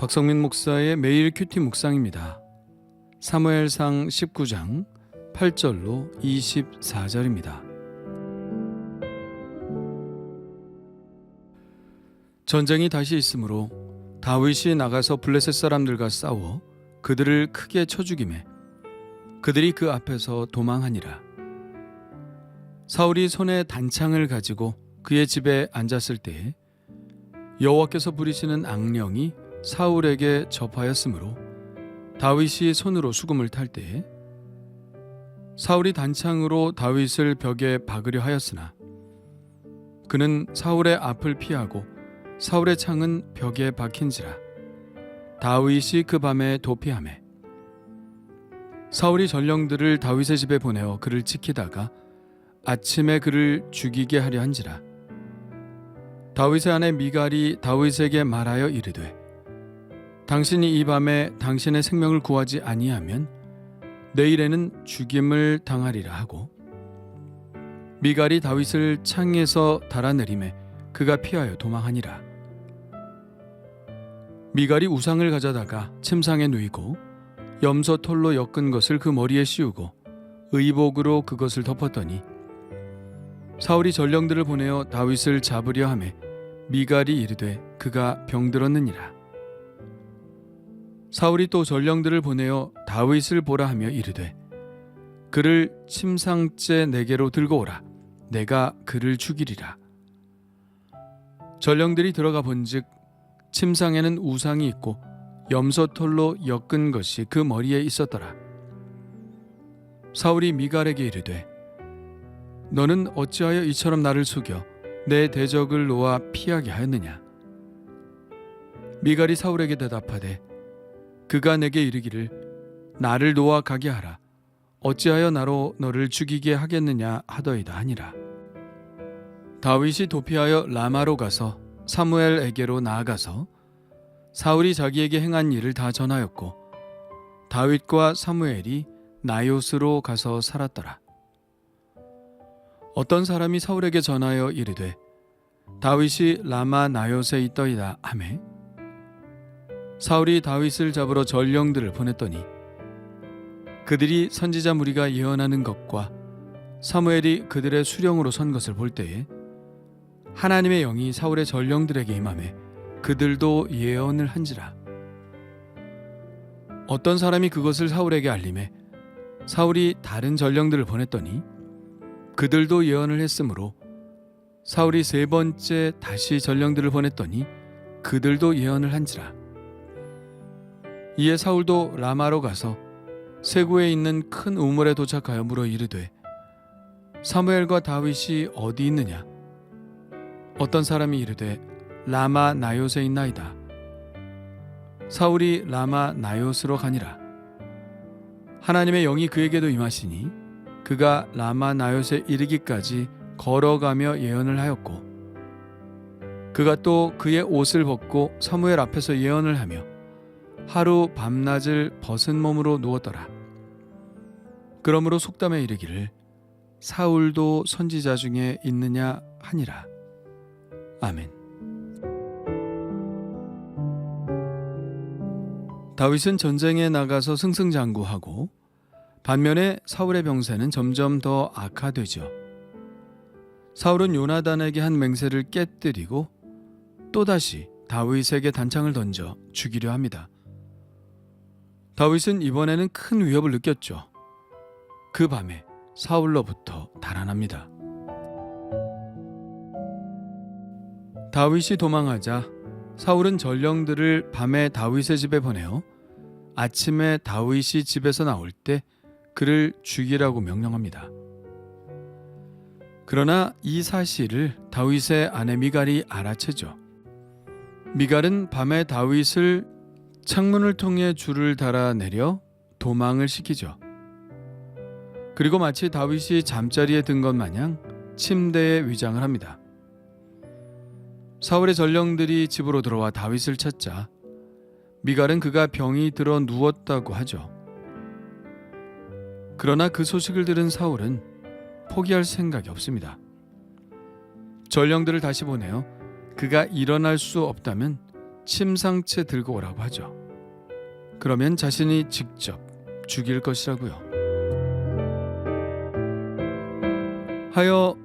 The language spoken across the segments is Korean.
박성민 목사의 매일 큐티 묵상입니다. 사무엘상 19장 8절로 24절입니다. 전쟁이 다시 있으므로 다윗이 나가서 블레셋 사람들과 싸워 그들을 크게 쳐 죽이매 그들이 그 앞에서 도망하니라. 사울이 손에 단창을 가지고 그의 집에 앉았을 때에 여호와께서 부리시는 악령이 사울에게 접하였으므로 다윗이 손으로 수금을 탈 때에 사울이 단창으로 다윗을 벽에 박으려 하였으나 그는 사울의 앞을 피하고 사울의 창은 벽에 박힌지라 다윗이 그 밤에 도피하매 사울이 전령들을 다윗의 집에 보내어 그를 지키다가 아침에 그를 죽이게 하려 한지라 다윗의 아내 미갈이 다윗에게 말하여 이르되 당신이 이 밤에 당신의 생명을 구하지 아니하면 내일에는 죽임을 당하리라 하고 미갈이 다윗을 창에서 달아내리매 그가 피하여 도망하니라. 미갈이 우상을 가져다가 침상에 누이고 염소털로 엮은 것을 그 머리에 씌우고 의복으로 그것을 덮었더니 사울이 전령들을 보내어 다윗을 잡으려 하매 미갈이 이르되 그가 병들었느니라. 사울이 또 전령들을 보내어 다윗을 보라 하며 이르되 그를 침상째 내게로 들고 오라. 내가 그를 죽이리라. 전령들이 들어가 본즉 침상에는 우상이 있고 염소털로 엮은 것이 그 머리에 있었더라. 사울이 미갈에게 이르되 너는 어찌하여 이처럼 나를 속여 내 대적을 놓아 피하게 하였느냐. 미갈이 사울에게 대답하되 그가 내게 이르기를 나를 놓아 가게 하라. 어찌하여 나로 너를 죽이게 하겠느냐 하더이다 하니라. 다윗이 도피하여 라마로 가서 사무엘에게로 나아가서 사울이 자기에게 행한 일을 다 전하였고 다윗과 사무엘이 나요스로 가서 살았더라. 어떤 사람이 사울에게 전하여 이르되 다윗이 라마 나요스에 있더이다 하매 사울이 다윗을 잡으러 전령들을 보냈더니 그들이 선지자 무리가 예언하는 것과 사무엘이 그들의 수령으로 선 것을 볼 때에 하나님의 영이 사울의 전령들에게 임하매 그들도 예언을 한지라. 어떤 사람이 그것을 사울에게 알림해 사울이 다른 전령들을 보냈더니 그들도 예언을 했으므로 사울이 세 번째 다시 전령들을 보냈더니 그들도 예언을 한지라. 이에 사울도 라마로 가서 세구에 있는 큰 우물에 도착하여 물어 이르되 사무엘과 다윗이 어디 있느냐. 어떤 사람이 이르되 라마 나요스에 있나이다. 사울이 라마 나요스로 가니라. 하나님의 영이 그에게도 임하시니 그가 라마 나요스에 이르기까지 걸어가며 예언을 하였고 그가 또 그의 옷을 벗고 사무엘 앞에서 예언을 하며 하루 밤낮을 벗은 몸으로 누웠더라. 그러므로 속담에 이르기를 사울도 선지자 중에 있느냐 하니라. 아멘. 다윗은 전쟁에 나가서 승승장구하고 반면에 사울의 병세는 점점 더 악화되죠. 사울은 요나단에게 한 맹세를 깨뜨리고 또다시 다윗에게 단창을 던져 죽이려 합니다. 다윗은 이번에는 큰 위협을 느꼈죠. 그 밤에 사울로부터 달아납니다. 다윗이 도망하자 사울은 전령들을 밤에 다윗의 집에 보내어 아침에 다윗이 집에서 나올 때 그를 죽이라고 명령합니다. 그러나 이 사실을 다윗의 아내 미갈이 알아채죠. 미갈은 밤에 다윗을 창문을 통해 줄을 달아내려 도망을 시키죠. 그리고 마치 다윗이 잠자리에 든 것 마냥 침대에 위장을 합니다. 사울의 전령들이 집으로 들어와 다윗을 찾자 미갈은 그가 병이 들어 누웠다고 하죠. 그러나 그 소식을 들은 사울은 포기할 생각이 없습니다. 전령들을 다시 보내어 그가 일어날 수 없다면 침상채 들고 오라고 하죠. 그러면 자신이 직접 죽일 것이라고요. 하여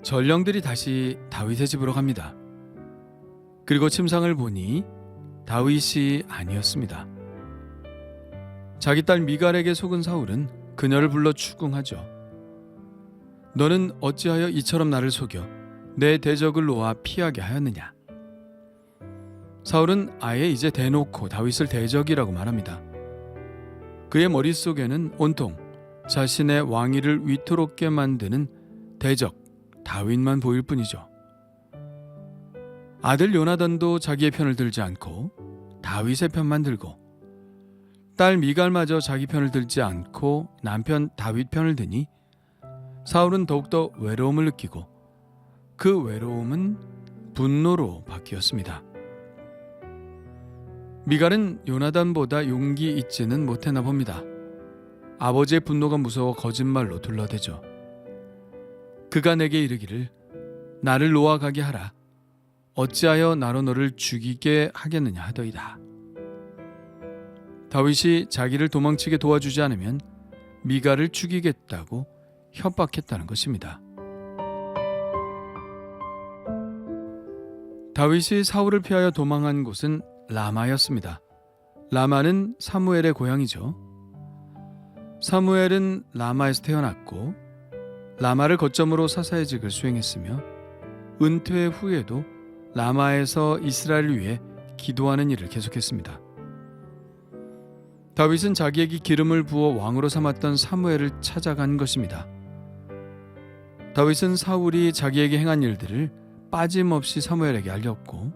전령들이 다시 다윗의 집으로 갑니다. 그리고 침상을 보니 다윗이 아니었습니다. 자기 딸 미갈에게 속은 사울은 그녀를 불러 추궁하죠. 너는 어찌하여 이처럼 나를 속여 내 대적을 놓아 피하게 하였느냐. 사울은 아예 이제 대놓고 다윗을 대적이라고 말합니다. 그의 머릿속에는 온통 자신의 왕위를 위태롭게 만드는 대적 다윗만 보일 뿐이죠. 아들 요나단도 자기의 편을 들지 않고 다윗의 편만 들고, 딸 미갈마저 자기 편을 들지 않고 남편 다윗 편을 드니 사울은 더욱더 외로움을 느끼고 그 외로움은 분노로 바뀌었습니다. 미갈은 요나단보다 용기 있지는 못했나 봅니다. 아버지의 분노가 무서워 거짓말로 둘러대죠. 그가 내게 이르기를 나를 놓아가게 하라. 어찌하여 나로 너를 죽이게 하겠느냐 하더이다. 다윗이 자기를 도망치게 도와주지 않으면 미갈을 죽이겠다고 협박했다는 것입니다. 다윗이 사울을 피하여 도망한 곳은 라마였습니다. 라마는 사무엘의 고향이죠. 사무엘은 라마에서 태어났고 라마를 거점으로 사사의직을 수행했으며 은퇴 후에도 라마에서 이스라엘을 위해 기도하는 일을 계속했습니다. 다윗은 자기에게 기름을 부어 왕으로 삼았던 사무엘을 찾아간 것입니다. 다윗은 사울이 자기에게 행한 일들을 빠짐없이 사무엘에게 알렸고,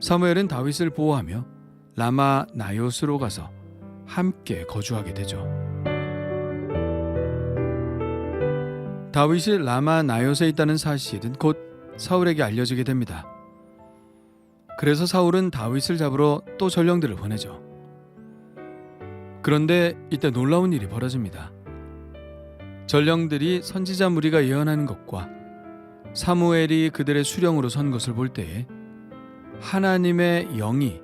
사무엘은 다윗을 보호하며 라마 나요스로 가서 함께 거주하게 되죠. 다윗이 라마 나요스에 있다는 사실은 곧 사울에게 알려지게 됩니다. 그래서 사울은 다윗을 잡으러 또 전령들을 보내죠. 그런데 이때 놀라운 일이 벌어집니다. 전령들이 선지자 무리가 예언하는 것과 사무엘이 그들의 수령으로 선 것을 볼 때에 하나님의 영이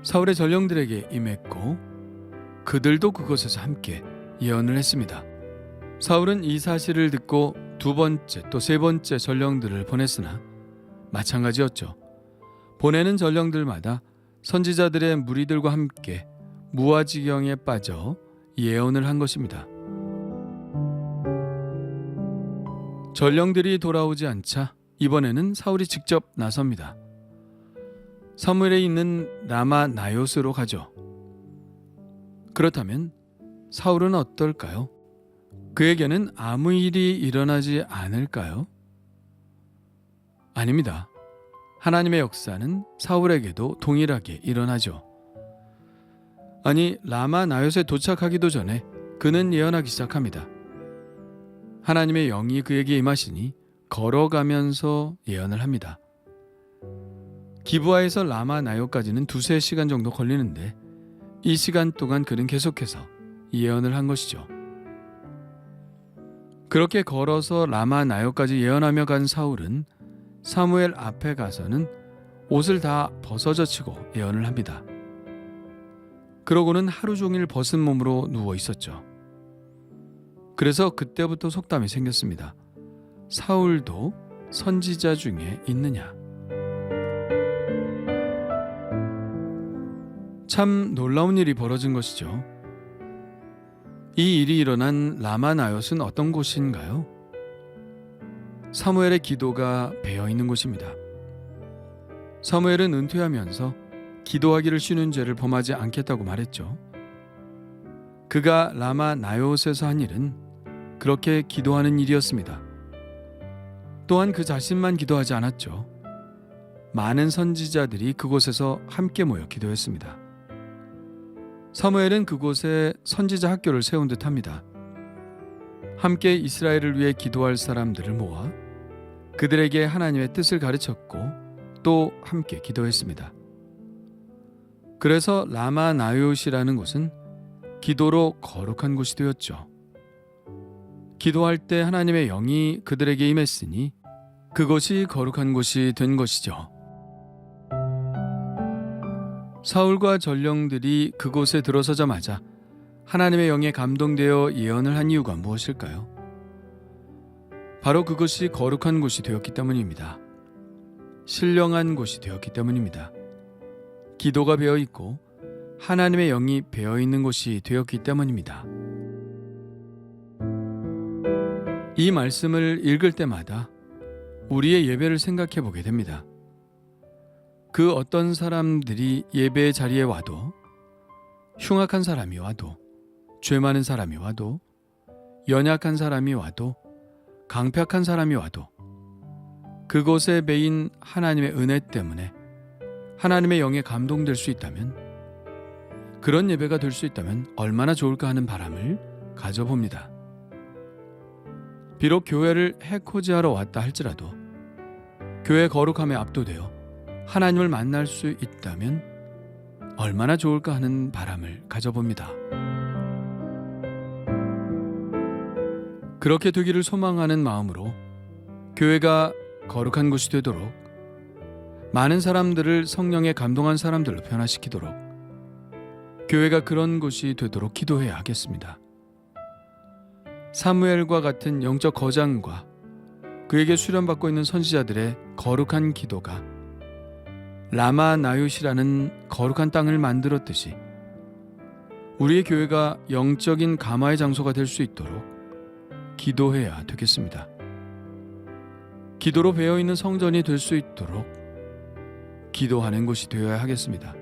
사울의 전령들에게 임했고 그들도 그곳에서 함께 예언을 했습니다. 사울은 이 사실을 듣고 두 번째 또 세 번째 전령들을 보냈으나 마찬가지였죠. 보내는 전령들마다 선지자들의 무리들과 함께 무아지경에 빠져 예언을 한 것입니다. 전령들이 돌아오지 않자 이번에는 사울이 직접 나섭니다. 사무엘에 있는 라마 나요스로 가죠. 그렇다면 사울은 어떨까요? 그에게는 아무 일이 일어나지 않을까요? 아닙니다. 하나님의 역사는 사울에게도 동일하게 일어나죠. 아니, 라마 나요스에 도착하기도 전에 그는 예언하기 시작합니다. 하나님의 영이 그에게 임하시니 걸어가면서 예언을 합니다. 기브아에서 라마 나요까지는 2-3시간 정도 걸리는데 이 시간 동안 그는 계속해서 예언을 한 것이죠. 그렇게 걸어서 라마 나요까지 예언하며 간 사울은 사무엘 앞에 가서는 옷을 다 벗어젖히고 예언을 합니다. 그러고는 하루 종일 벗은 몸으로 누워 있었죠. 그래서 그때부터 속담이 생겼습니다. 사울도 선지자 중에 있느냐. 참 놀라운 일이 벌어진 것이죠. 이 일이 일어난 라마 나요스는 어떤 곳인가요? 사무엘의 기도가 배어 있는 곳입니다. 사무엘은 은퇴하면서 기도하기를 쉬는 죄를 범하지 않겠다고 말했죠. 그가 라마 나요스에서 한 일은 그렇게 기도하는 일이었습니다. 또한 그 자신만 기도하지 않았죠. 많은 선지자들이 그곳에서 함께 모여 기도했습니다. 사무엘은 그곳에 선지자 학교를 세운 듯합니다. 함께 이스라엘을 위해 기도할 사람들을 모아 그들에게 하나님의 뜻을 가르쳤고 또 함께 기도했습니다. 그래서 라마 나요시라는 곳은 기도로 거룩한 곳이 되었죠. 기도할 때 하나님의 영이 그들에게 임했으니 그것이 거룩한 곳이 된 것이죠. 사울과 전령들이 그곳에 들어서자마자 하나님의 영에 감동되어 예언을 한 이유가 무엇일까요? 바로 그것이 거룩한 곳이 되었기 때문입니다. 신령한 곳이 되었기 때문입니다. 기도가 배어 있고 하나님의 영이 배어 있는 곳이 되었기 때문입니다. 이 말씀을 읽을 때마다 우리의 예배를 생각해 보게 됩니다. 그 어떤 사람들이 예배의 자리에 와도, 흉악한 사람이 와도, 죄 많은 사람이 와도, 연약한 사람이 와도, 강팍한 사람이 와도 그곳에 매인 하나님의 은혜 때문에 하나님의 영에 감동될 수 있다면, 그런 예배가 될 수 있다면 얼마나 좋을까 하는 바람을 가져봅니다. 비록 교회를 해코지하러 왔다 할지라도 교회 거룩함에 압도되어 하나님을 만날 수 있다면 얼마나 좋을까 하는 바람을 가져봅니다. 그렇게 되기를 소망하는 마음으로 교회가 거룩한 곳이 되도록, 많은 사람들을 성령에 감동한 사람들로 변화시키도록, 교회가 그런 곳이 되도록 기도해야 하겠습니다. 사무엘과 같은 영적 거장과 그에게 수련받고 있는 선지자들의 거룩한 기도가 라마 나요시라는 거룩한 땅을 만들었듯이 우리의 교회가 영적인 감화의 장소가 될 수 있도록 기도해야 되겠습니다. 기도로 배어있는 성전이 될 수 있도록 기도하는 곳이 되어야 하겠습니다.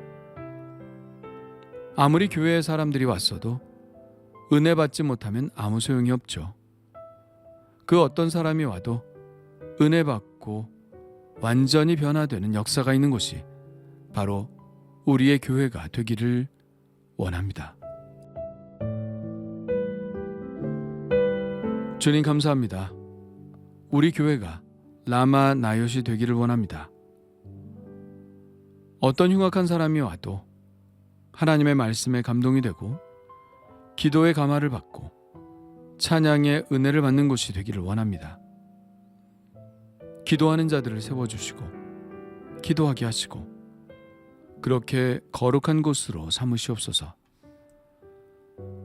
아무리 교회에 사람들이 왔어도 은혜 받지 못하면 아무 소용이 없죠. 그 어떤 사람이 와도 은혜 받고 완전히 변화되는 역사가 있는 곳이 바로 우리의 교회가 되기를 원합니다. 주님 감사합니다. 우리 교회가 라마 나요시 되기를 원합니다. 어떤 흉악한 사람이 와도 하나님의 말씀에 감동이 되고 기도의 감화를 받고 찬양의 은혜를 받는 곳이 되기를 원합니다. 기도하는 자들을 세워주시고 기도하게 하시고 그렇게 거룩한 곳으로 삼으시옵소서.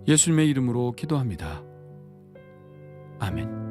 예수님의 이름으로 기도합니다. 아멘.